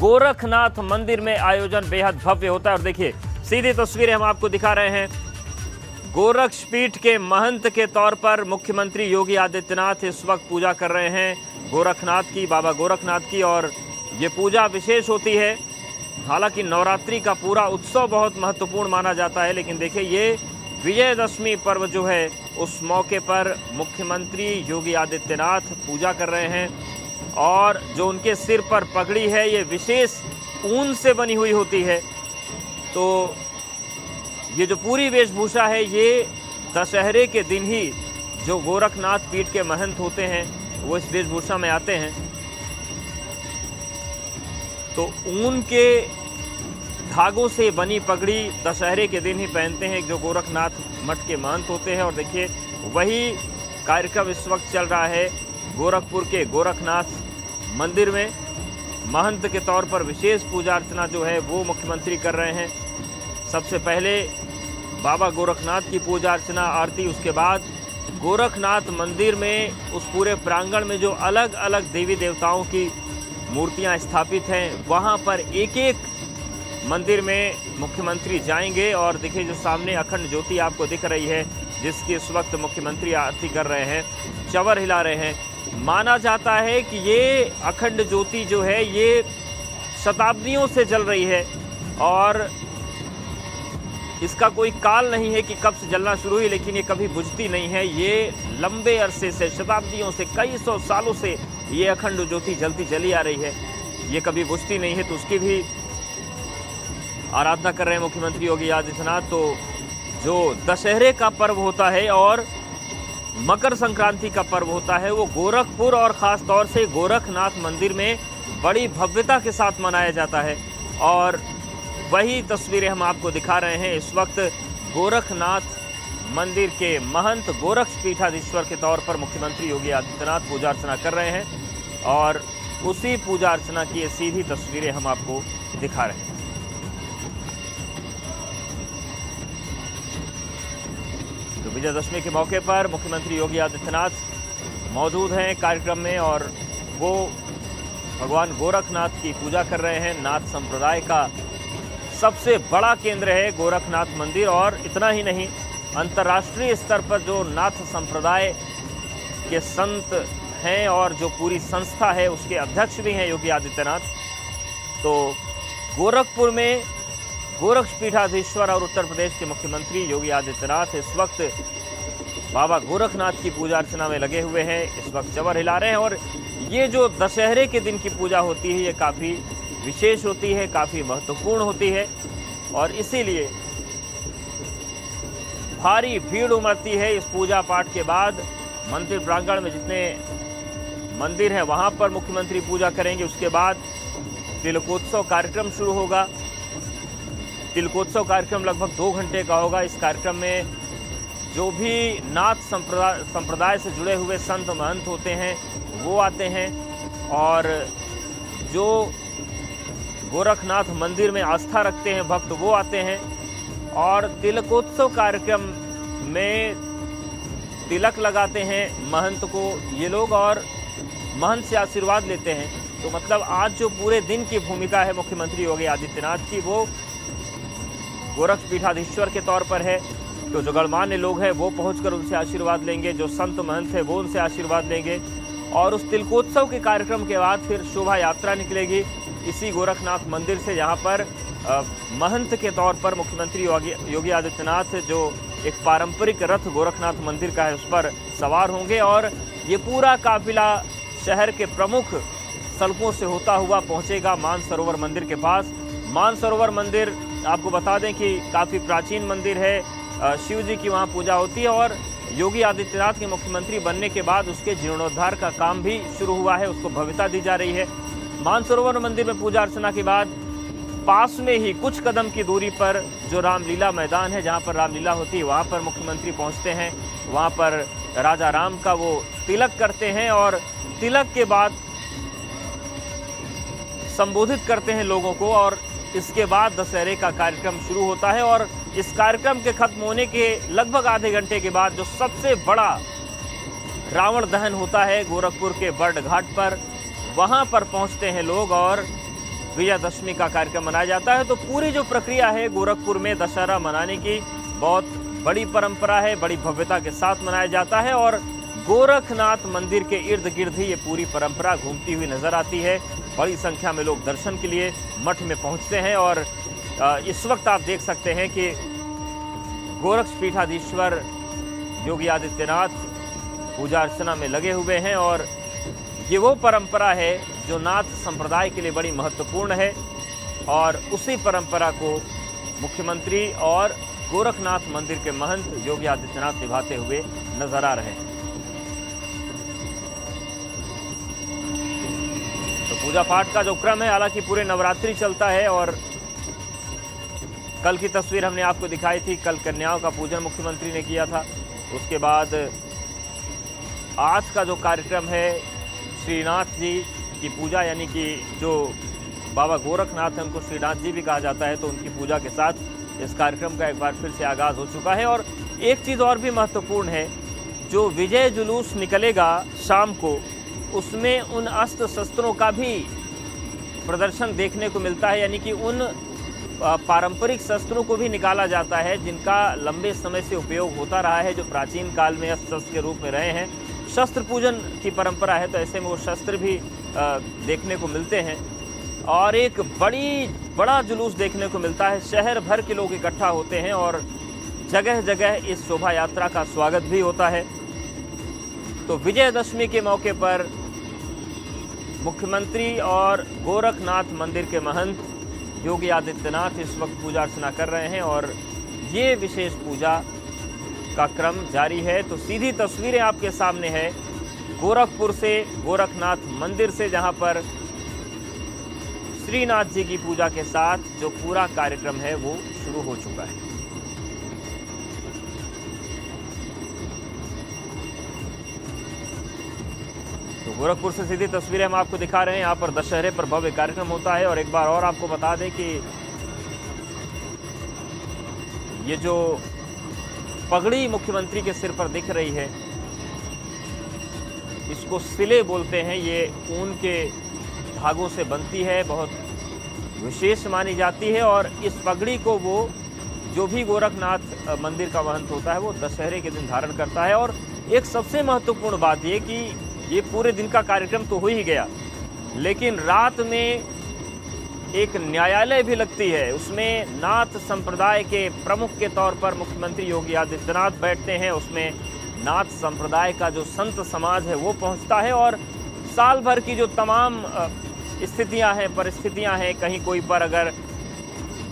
गोरखनाथ मंदिर में आयोजन बेहद भव्य होता है। और देखिए सीधी तस्वीरें हम आपको दिखा रहे हैं। गोरक्षपीठ के महंत के तौर पर मुख्यमंत्री योगी आदित्यनाथ इस वक्त पूजा कर रहे हैं गोरखनाथ की, बाबा गोरखनाथ की। और ये पूजा विशेष होती है। हालांकि नवरात्रि का पूरा उत्सव बहुत महत्वपूर्ण माना जाता है, लेकिन देखिए ये विजयदशमी पर्व जो है उस मौके पर मुख्यमंत्री योगी आदित्यनाथ पूजा कर रहे हैं। और जो उनके सिर पर पगड़ी है ये विशेष ऊन से बनी हुई होती है। तो ये जो पूरी वेशभूषा है ये दशहरे के दिन ही जो गोरखनाथ पीठ के महंत होते हैं वो इस वेशभूषा में आते हैं। तो ऊन के धागों से बनी पगड़ी दशहरे के दिन ही पहनते हैं जो गोरखनाथ मठ के महंत होते हैं। और देखिए वही कार्यक्रम इस वक्त चल रहा है गोरखपुर के गोरखनाथ मंदिर में। महंत के तौर पर विशेष पूजा अर्चना जो है वो मुख्यमंत्री कर रहे हैं। सबसे पहले बाबा गोरखनाथ की पूजा अर्चना आरती, उसके बाद गोरखनाथ मंदिर में उस पूरे प्रांगण में जो अलग अलग देवी देवताओं की मूर्तियां स्थापित हैं वहां पर एक एक मंदिर में मुख्यमंत्री जाएंगे। और देखिए जो सामने अखंड ज्योति आपको दिख रही है जिसकी इस वक्त मुख्यमंत्री आरती कर रहे हैं, चवर हिला रहे हैं। माना जाता है कि ये अखंड ज्योति जो है ये शताब्दियों से जल रही है और इसका कोई काल नहीं है कि कब से जलना शुरू हुई, लेकिन ये कभी बुझती नहीं है। ये लंबे अरसे से, शताब्दियों से, कई सौ सालों से ये अखंड ज्योति जलती चली आ रही है, ये कभी बुझती नहीं है। तो उसकी भी आराधना कर रहे हैं मुख्यमंत्री योगी आदित्यनाथ। तो जो दशहरे का पर्व होता है और मकर संक्रांति का पर्व होता है वो गोरखपुर और ख़ास तौर से गोरखनाथ मंदिर में बड़ी भव्यता के साथ मनाया जाता है। और वही तस्वीरें हम आपको दिखा रहे हैं। इस वक्त गोरखनाथ मंदिर के महंत गोरक्षपीठाधीश्वर के तौर पर मुख्यमंत्री योगी आदित्यनाथ पूजा अर्चना कर रहे हैं और उसी पूजा अर्चना की ये सीधी तस्वीरें हम आपको दिखा रहे हैं। तो विजयदशमी के मौके पर मुख्यमंत्री योगी आदित्यनाथ मौजूद हैं कार्यक्रम में और वो भगवान गोरखनाथ की पूजा कर रहे हैं। नाथ संप्रदाय का सबसे बड़ा केंद्र है गोरखनाथ मंदिर। और इतना ही नहीं, अंतर्राष्ट्रीय स्तर पर जो नाथ संप्रदाय के संत हैं और जो पूरी संस्था है उसके अध्यक्ष भी हैं योगी आदित्यनाथ। तो गोरखपुर में गोरक्षपीठाधीश्वर और उत्तर प्रदेश के मुख्यमंत्री योगी आदित्यनाथ इस वक्त बाबा गोरखनाथ की पूजा अर्चना में लगे हुए हैं, इस वक्त चवर हिला रहे हैं। और ये जो दशहरे के दिन की पूजा होती है ये काफ़ी विशेष होती है, काफ़ी महत्वपूर्ण होती है और इसीलिए भारी भीड़ उमड़ती है इस पूजा पाठ के बाद। मंदिर प्रांगण में जितने मंदिर हैं वहां पर मुख्यमंत्री पूजा करेंगे। उसके बाद तिलकोत्सव कार्यक्रम शुरू होगा। तिलकोत्सव कार्यक्रम लगभग 2 घंटे का होगा। इस कार्यक्रम में जो भी नाथ संप्रदाय से जुड़े हुए संत महंत होते हैं वो आते हैं और जो गोरखनाथ मंदिर में आस्था रखते हैं भक्त वो आते हैं। और तिलकोत्सव कार्यक्रम में तिलक लगाते हैं महंत को ये लोग और महंत से आशीर्वाद लेते हैं। तो मतलब आज जो पूरे दिन की भूमिका है मुख्यमंत्री योगी आदित्यनाथ की वो गोरक्षपीठाधीश्वर के तौर पर है। तो जो गणमान्य लोग हैं वो पहुंचकर उनसे आशीर्वाद लेंगे, जो संत महंत है वो उनसे आशीर्वाद लेंगे। और उस तिलकोत्सव के कार्यक्रम के बाद फिर शोभा यात्रा निकलेगी इसी गोरखनाथ मंदिर से, जहां पर महंत के तौर पर मुख्यमंत्री योगी आदित्यनाथ जो एक पारंपरिक रथ गोरखनाथ मंदिर का है उस पर सवार होंगे। और ये पूरा काफिला शहर के प्रमुख सड़कों से होता हुआ पहुंचेगा मानसरोवर मंदिर के पास। मानसरोवर मंदिर आपको बता दें कि काफ़ी प्राचीन मंदिर है, शिव जी की वहाँ पूजा होती है और योगी आदित्यनाथ के मुख्यमंत्री बनने के बाद उसके जीर्णोद्धार का काम भी शुरू हुआ है, उसको भव्यता दी जा रही है। मानसरोवर मंदिर में पूजा अर्चना के बाद पास में ही कुछ कदम की दूरी पर जो रामलीला मैदान है जहाँ पर रामलीला होती है वहाँ पर मुख्यमंत्री पहुँचते हैं। वहाँ पर राजा राम का वो तिलक करते हैं और तिलक के बाद संबोधित करते हैं लोगों को। और इसके बाद दशहरे का कार्यक्रम शुरू होता है और इस कार्यक्रम के खत्म होने के लगभग आधे घंटे के बाद जो सबसे बड़ा रावण दहन होता है गोरखपुर के बर्ड घाट पर, वहां पर पहुंचते हैं लोग और विजयदशमी का कार्यक्रम मनाया जाता है। तो पूरी जो प्रक्रिया है गोरखपुर में दशहरा मनाने की बहुत बड़ी परंपरा है, बड़ी भव्यता के साथ मनाया जाता है और गोरखनाथ मंदिर के इर्द गिर्द ही ये पूरी परंपरा घूमती हुई नजर आती है। बड़ी संख्या में लोग दर्शन के लिए मठ में पहुंचते हैं और इस वक्त आप देख सकते हैं कि गोरक्षपीठाधीश्वर योगी आदित्यनाथ पूजा अर्चना में लगे हुए हैं और ये वो परंपरा है जो नाथ संप्रदाय के लिए बड़ी महत्वपूर्ण है और उसी परंपरा को मुख्यमंत्री और गोरखनाथ मंदिर के महंत योगी आदित्यनाथ निभाते हुए नजर आ रहे हैं। तो पूजा पाठ का जो क्रम है, हालांकि पूरे नवरात्रि चलता है और कल की तस्वीर हमने आपको दिखाई थी। कल कन्याओं का पूजन मुख्यमंत्री ने किया था। उसके बाद आज का जो कार्यक्रम है श्रीनाथ जी की पूजा, यानी कि जो बाबा गोरखनाथ हैं उनको श्रीनाथ जी भी कहा जाता है, तो उनकी पूजा के साथ इस कार्यक्रम का एक बार फिर से आगाज हो चुका है। और एक चीज़ और भी महत्वपूर्ण है, जो विजय जुलूस निकलेगा शाम को, उसमें उन अस्त्र शस्त्रों का भी प्रदर्शन देखने को मिलता है, यानी कि उन पारंपरिक शस्त्रों को भी निकाला जाता है जिनका लंबे समय से उपयोग होता रहा है, जो प्राचीन काल में अस्त्र शस्त्र के रूप में रहे हैं। शस्त्र पूजन की परंपरा है, तो ऐसे में वो शस्त्र भी देखने को मिलते हैं और एक बड़ा जुलूस देखने को मिलता है। शहर भर के लोग इकट्ठा होते हैं और जगह जगह इस शोभा यात्रा का स्वागत भी होता है। तो विजयदशमी के मौके पर मुख्यमंत्री और गोरखनाथ मंदिर के महंत योगी आदित्यनाथ इस वक्त पूजा अर्चना कर रहे हैं और ये विशेष पूजा का क्रम जारी है। तो सीधी तस्वीरें आपके सामने है गोरखपुर से, गोरखनाथ मंदिर से, जहां पर श्रीनाथ जी की पूजा के साथ जो पूरा कार्यक्रम है वो शुरू हो चुका है। तो गोरखपुर से सीधी तस्वीरें हम आपको दिखा रहे हैं। यहाँ पर दशहरे पर भव्य कार्यक्रम होता है और एक बार और आपको बता दें कि ये जो पगड़ी मुख्यमंत्री के सिर पर दिख रही है, इसको सिले बोलते हैं। ये ऊन के धागों से बनती है, बहुत विशेष मानी जाती है और इस पगड़ी को वो जो भी गोरखनाथ मंदिर का महंत होता है वो दशहरे के दिन धारण करता है। और एक सबसे महत्वपूर्ण बात ये कि ये पूरे दिन का कार्यक्रम तो हो ही गया, लेकिन रात में एक न्यायालय भी लगती है। उसमें नाथ संप्रदाय के प्रमुख के तौर पर मुख्यमंत्री योगी आदित्यनाथ बैठते हैं। उसमें नाथ संप्रदाय का जो संत समाज है वो पहुंचता है और साल भर की जो तमाम स्थितियां हैं, परिस्थितियां हैं, कहीं कोई पर अगर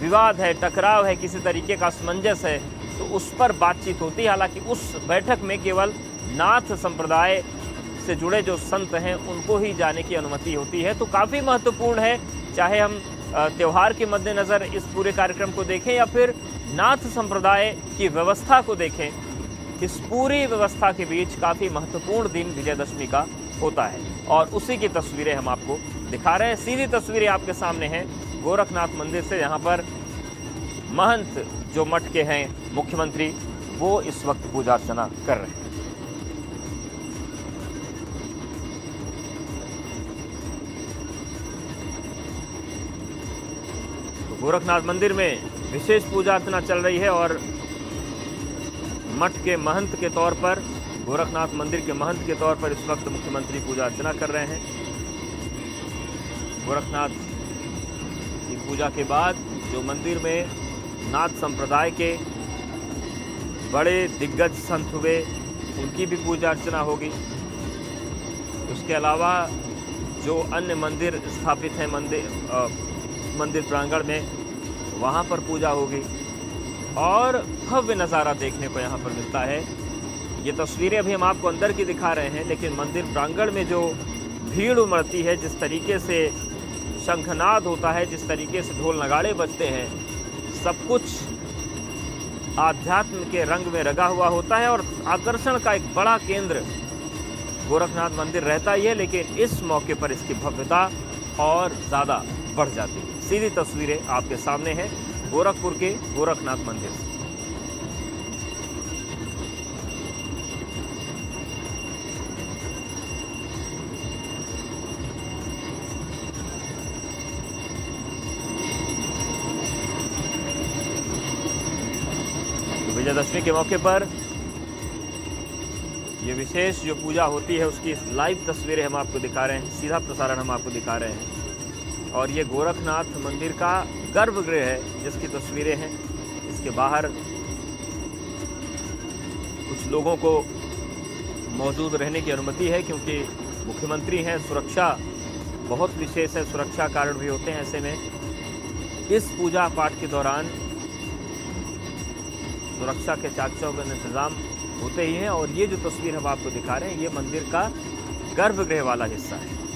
विवाद है, टकराव है, किसी तरीके का असमंजस है, तो उस पर बातचीत होती है। हालांकि उस बैठक में केवल नाथ संप्रदाय से जुड़े जो संत हैं उनको ही जाने की अनुमति होती है। तो काफ़ी महत्वपूर्ण है, चाहे हम त्यौहार के मद्देनज़र इस पूरे कार्यक्रम को देखें या फिर नाथ संप्रदाय की व्यवस्था को देखें। इस पूरी व्यवस्था के बीच काफ़ी महत्वपूर्ण दिन विजयदशमी का होता है और उसी की तस्वीरें हम आपको दिखा रहे हैं। सीधी तस्वीरें आपके सामने हैं गोरखनाथ मंदिर से, यहाँ पर महंत जो मठ के हैं मुख्यमंत्री, वो इस वक्त पूजा अर्चना कर रहे हैं। गोरखनाथ मंदिर में विशेष पूजा अर्चना चल रही है और मठ के महंत के तौर पर, गोरखनाथ मंदिर के महंत के तौर पर इस वक्त मुख्यमंत्री पूजा अर्चना कर रहे हैं। गोरखनाथ की पूजा के बाद जो मंदिर में नाथ संप्रदाय के बड़े दिग्गज संत हुए उनकी भी पूजा अर्चना होगी। उसके अलावा जो अन्य मंदिर स्थापित हैं मंदिर प्रांगण में, वहाँ पर पूजा होगी और भव्य नज़ारा देखने को यहाँ पर मिलता है। ये तस्वीरें अभी हम आपको अंदर की दिखा रहे हैं, लेकिन मंदिर प्रांगण में जो भीड़ उमड़ती है, जिस तरीके से शंखनाद होता है, जिस तरीके से ढोल नगाड़े बजते हैं, सब कुछ आध्यात्म के रंग में रंगा हुआ होता है और आकर्षण का एक बड़ा केंद्र गोरखनाथ मंदिर रहता ही है, लेकिन इस मौके पर इसकी भव्यता और ज़्यादा बढ़ जाती है। सीधी तस्वीरें आपके सामने हैं गोरखपुर के गोरखनाथ मंदिर से। विजयदशमी के मौके पर ये विशेष जो पूजा होती है उसकी लाइव तस्वीरें हम आपको दिखा रहे हैं, सीधा प्रसारण हम आपको दिखा रहे हैं। और ये गोरखनाथ मंदिर का गर्भगृह है जिसकी तस्वीरें हैं। इसके बाहर कुछ लोगों को मौजूद रहने की अनुमति है क्योंकि मुख्यमंत्री हैं, सुरक्षा बहुत विशेष है, सुरक्षा कारण भी होते हैं। ऐसे में इस पूजा पाठ के दौरान सुरक्षा के चाक चौबंद इंतजाम होते ही हैं। और ये जो तस्वीर हम आपको दिखा रहे हैं ये मंदिर का गर्भगृह वाला हिस्सा है।